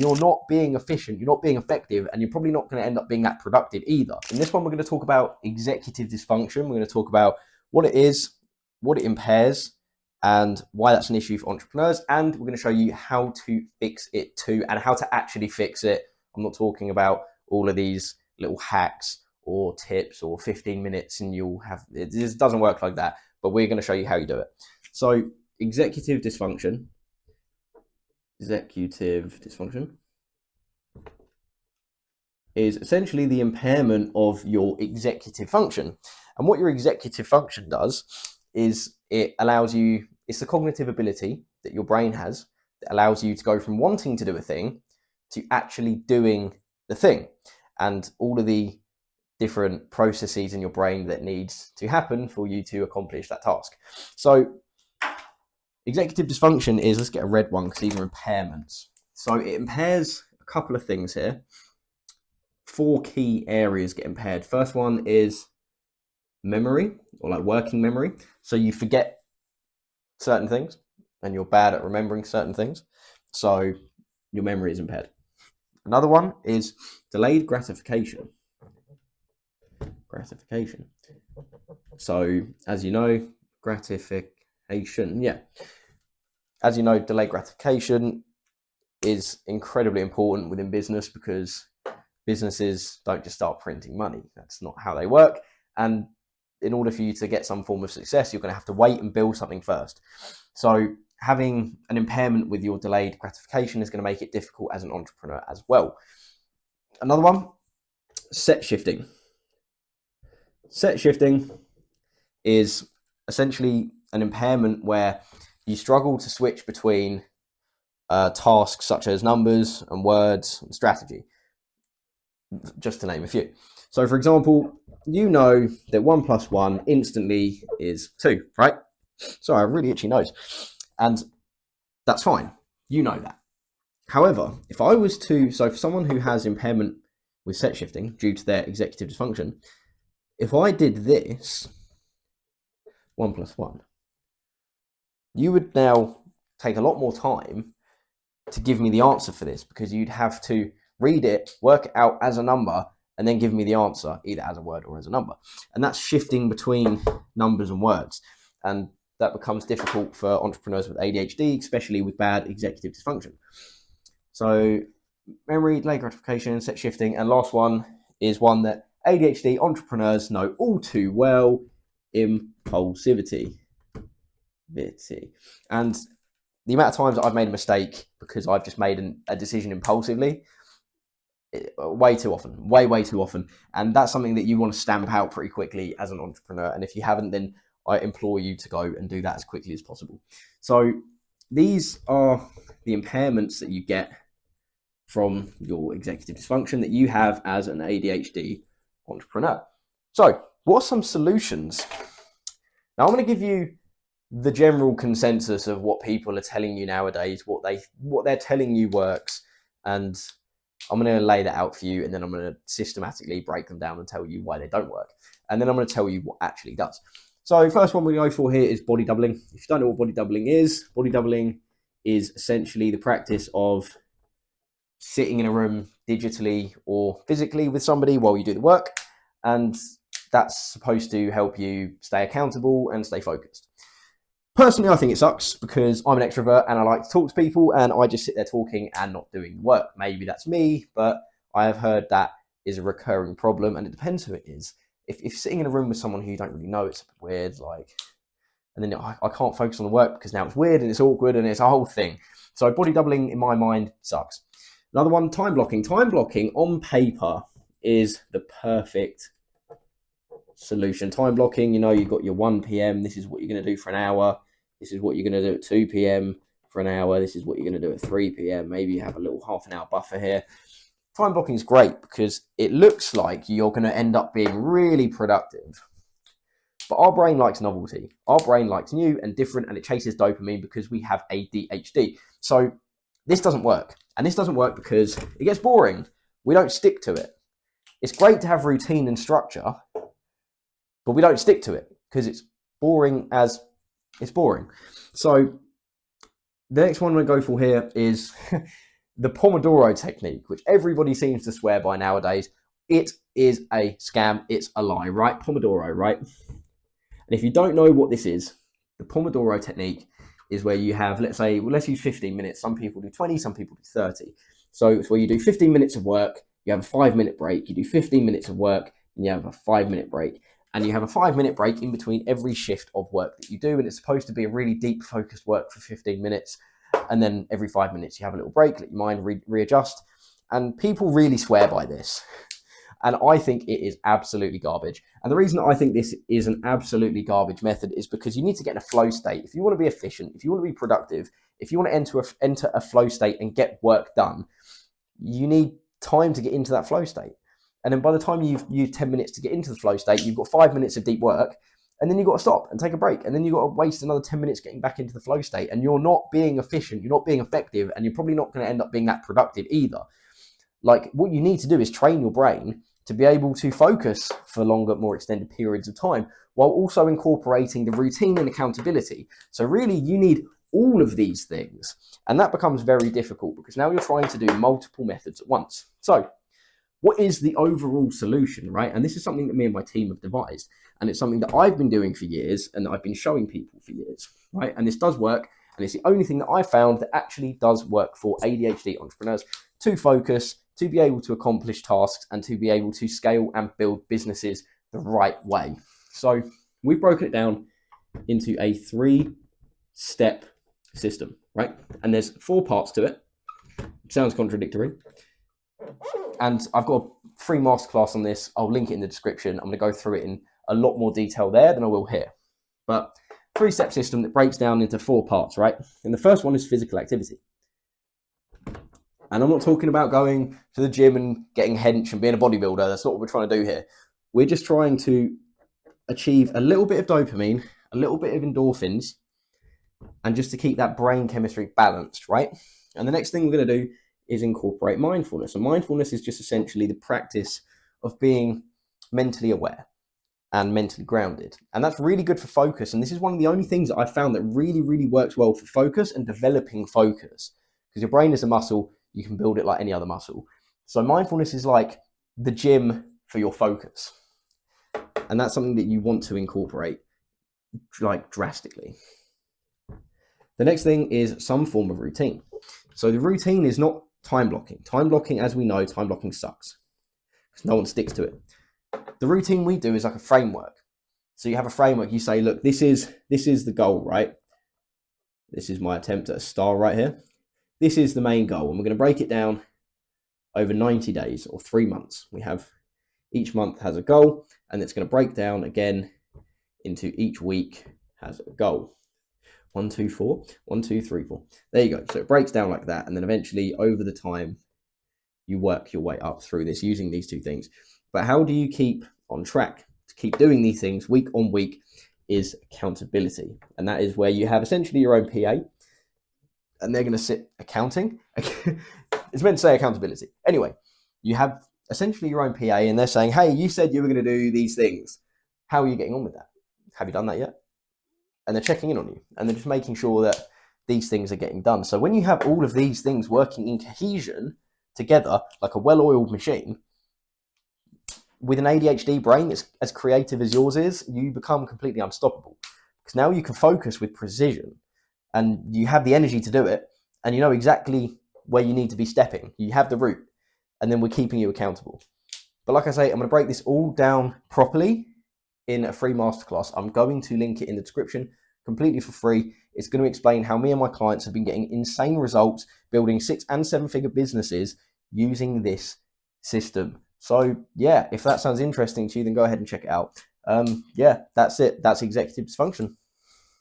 you're not being efficient, you're not being effective, and you're probably not going to end up being that productive either. In this one, we're going to talk about executive dysfunction. We're going to talk about what it is, what it impairs, and why that's an issue for entrepreneurs. And we're going to show you how to fix it too, and how to actually fix it. I'm not talking about all of these little hacks or tips or 15 minutes and you'll have, it just doesn't work like that, but we're going to show you how you do it. So executive dysfunction is essentially the impairment of your executive function. And what your executive function does is it allows you, it's the cognitive ability that your brain has that allows you to go from wanting to do a thing to actually doing the thing, and all of the different processes in your brain that needs to happen for you to accomplish that task. So executive dysfunction is, let's get a red one because these are impairments. So it impairs a couple of things here. 4 key areas get impaired. First one is memory, or like working memory. So you forget certain things and you're bad at remembering certain things. So your memory is impaired. Another one is delayed gratification. So as you know, as you know, delayed gratification is incredibly important within business because businesses don't just start printing money. That's not how they work. And in order for you to get some form of success, you're going to have to wait and build something first. So having an impairment with your delayed gratification is going to make it difficult as an entrepreneur as well. Another one, set shifting. Set shifting is essentially an impairment where you struggle to switch between tasks such as numbers and words and strategy, just to name a few. So for example, you know that 1 + 1 instantly is 2, right? Sorry, I have a really itchy nose. And that's fine. You know that. However, if I was to, so for someone who has impairment with set shifting due to their executive dysfunction, if I did this, 1 + 1, you would now take a lot more time to give me the answer for this because you'd have to read it, work it out as a number, and then give me the answer either as a word or as a number. And that's shifting between numbers and words. And that becomes difficult for entrepreneurs with ADHD, especially with bad executive dysfunction. So memory, delayed gratification, set shifting, and last one is one that ADHD entrepreneurs know all too well, impulsivity. And the amount of times that I've made a mistake because I've just made a decision impulsively, way too often, way too often. And that's something that you want to stamp out pretty quickly as an entrepreneur. And if you haven't, then I implore you to go and do that as quickly as possible. So these are the impairments that you get from your executive dysfunction that you have as an ADHD entrepreneur. So what are some solutions? Now I'm going to give you the general consensus of what people are telling you nowadays, what they're telling you works, and I'm going to lay that out for you, and then I'm going to systematically break them down and tell you why they don't work, and then I'm going to tell you what actually does. So first one we go for here is body doubling. If you don't know what body doubling is essentially the practice of sitting in a room digitally or physically with somebody while you do the work, and that's supposed to help you stay accountable and stay focused. Personally, I think it sucks because I'm an extrovert and I like to talk to people and I just sit there talking and not doing the work. Maybe that's me, but I have heard that is a recurring problem, and it depends who it is. If sitting in a room with someone who you don't really know, it's a bit weird, and then I can't focus on the work because now it's weird and it's awkward and it's a whole thing. So body doubling in my mind sucks. Another one, time blocking. Time blocking on paper is the perfect solution. Time blocking, you've got your 1 p.m. This is what you're going to do for an hour. This is what you're going to do at 2 p.m. for an hour. This is what you're going to do at 3 p.m. Maybe you have a little half an hour buffer here. Time blocking is great because it looks like you're going to end up being really productive. But our brain likes novelty. Our brain likes new and different, and it chases dopamine because we have ADHD. So this doesn't work. And this doesn't work because it gets boring. We don't stick to it. It's great to have routine and structure, but we don't stick to it because it's boring as it's boring. So the next one I'm going to go for here is the Pomodoro technique, which everybody seems to swear by nowadays, it is a scam. It's a lie, right? Pomodoro, right? And if you don't know what this is, the Pomodoro technique is where you have, let's use 15 minutes. Some people do 20, some people do 30. So it's where you do 15 minutes of work, you have a 5-minute break, you do 15 minutes of work, and you have a 5-minute break. And you have a 5-minute break in between every shift of work that you do. And it's supposed to be a really deep, focused work for 15 minutes. And then every 5 minutes, you have a little break, let your mind readjust. And people really swear by this. And I think it is absolutely garbage. And the reason I think this is an absolutely garbage method is because you need to get in a flow state. If you want to be efficient, if you want to be productive, if you want to enter a flow state and get work done, you need time to get into that flow state. And then by the time you've used 10 minutes to get into the flow state, you've got 5 minutes of deep work, and then you've got to stop and take a break. And then you've got to waste another 10 minutes getting back into the flow state. And you're not being efficient, you're not being effective, and you're probably not going to end up being that productive either. Like, what you need to do is train your brain to be able to focus for longer, more extended periods of time, while also incorporating the routine and accountability. So really, you need all of these things. And that becomes very difficult because now you're trying to do multiple methods at once. So what is the overall solution, right? And this is something that me and my team have devised. And it's something that I've been doing for years and I've been showing people for years, right? And this does work. And it's the only thing that I found that actually does work for ADHD entrepreneurs to focus, to be able to accomplish tasks, and to be able to scale and build businesses the right way. So we've broken it down into a 3-step system, right? And there's 4 parts to it. Sounds contradictory. And I've got a free masterclass on this. I'll link it in the description. I'm going to go through it in a lot more detail there than I will here. But 3-step system that breaks down into 4 parts, right? And the first one is physical activity. And I'm not talking about going to the gym and getting hench and being a bodybuilder. That's not what we're trying to do here. We're just trying to achieve a little bit of dopamine, a little bit of endorphins, and just to keep that brain chemistry balanced, right? And the next thing we're going to do is incorporate mindfulness. And mindfulness is just essentially the practice of being mentally aware and mentally grounded. And that's really good for focus. And this is one of the only things that I found that really, really works well for focus and developing focus. Because your brain is a muscle, you can build it like any other muscle. So mindfulness is like the gym for your focus. And that's something that you want to incorporate like drastically. The next thing is some form of routine. So the routine is not time blocking. Time blocking, as we know, time blocking sucks because no one sticks to it. The routine we do is like a framework. So you have a framework, you say, look, this is the goal, right? This is my attempt at a star right here. This is the main goal, and we're going to break it down over 90 days or 3 months. We have each month has a goal, and it's going to break down again into each week has a goal. 1, 2, 4, 1, 2, 3, 4. There you go. So it breaks down like that, and then eventually over the time you work your way up through this using these 2 things. But how do you keep on track to keep doing these things week on week is accountability. And that is where you have essentially your own PA, and they're going to sit accounting. It's meant to say accountability. Anyway, you have essentially your own PA, and they're saying, hey, you said you were going to do these things. How are you getting on with that? Have you done that yet? And they're checking in on you, and they're just making sure that these things are getting done. So when you have all of these things working in cohesion together, like a well-oiled machine, with an ADHD brain that's as creative as yours is, you become completely unstoppable. Because now you can focus with precision, and you have the energy to do it, and you know exactly where you need to be stepping. You have the route, and then we're keeping you accountable. But like I say, I'm going to break this all down properly in a free masterclass. I'm going to link it in the description completely for free. It's going to explain how me and my clients have been getting insane results building 6- and 7-figure businesses using this system. So yeah, if that sounds interesting to you, then go ahead and check it out. Yeah, that's it. That's executive dysfunction.